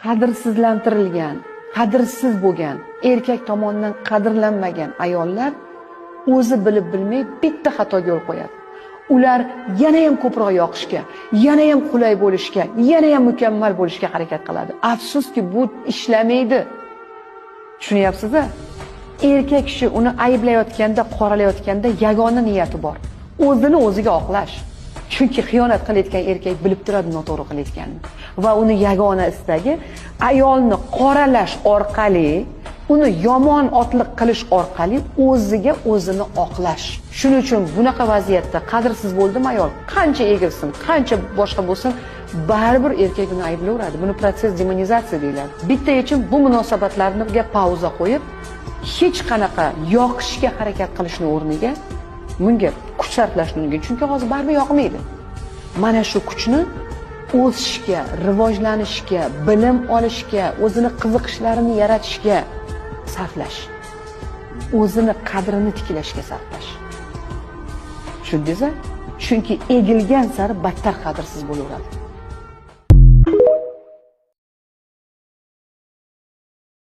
qadrsizlantirilgan, qadrsiz bo'lgan, erkak tomonidan qadrlanmagan ayollar o'zi bilib bilmay bitta xatoga yo'l qo'yadi. Ular yana ham ko'proq yoqishga, yana ham qulay bo'lishga, yana ham mukammal bo'lishga harakat qiladi. Afsuski bu ishlamaydi. Tushunyapsiz-a? Erkak kishi uni ayblayotganda, qoralayotganda yagona niyati bor. O'zini o'ziga oqlash. Chunki xiyonat qilayotgan erkak bilib turadi noto'g'ri qilayotganini. Va uni yagona istagi ayolni qoralash orqali, uni yomon otliq qilish orqali o'ziga o'zini oqlash. Shuning uchun bunaqa vaziyatda qadrsiz bo'ldimi ayol, qancha egilsin, qancha boshqa bo'lsin, baribir erkak uni ayblayveradi. Buni proses demonizatsiya deyiladi. Bitta yechim bu munosabatlarga pauza qo'yib, hech qanaqa yoqishga harakat qilishning o'rniga bunga kuch sarflash mumkin. Chunki hozir baribir yoqmaydi. Mana shu kuchni o'sishga, rivojlanishga, bilim olishga, o'zini qiziqishlarini yaratishga sarflash. O'zini qadrini tiklashga sarflash. Tushundingizmi? Chunki egilgan sari battar qadrsiz bo'laveradi.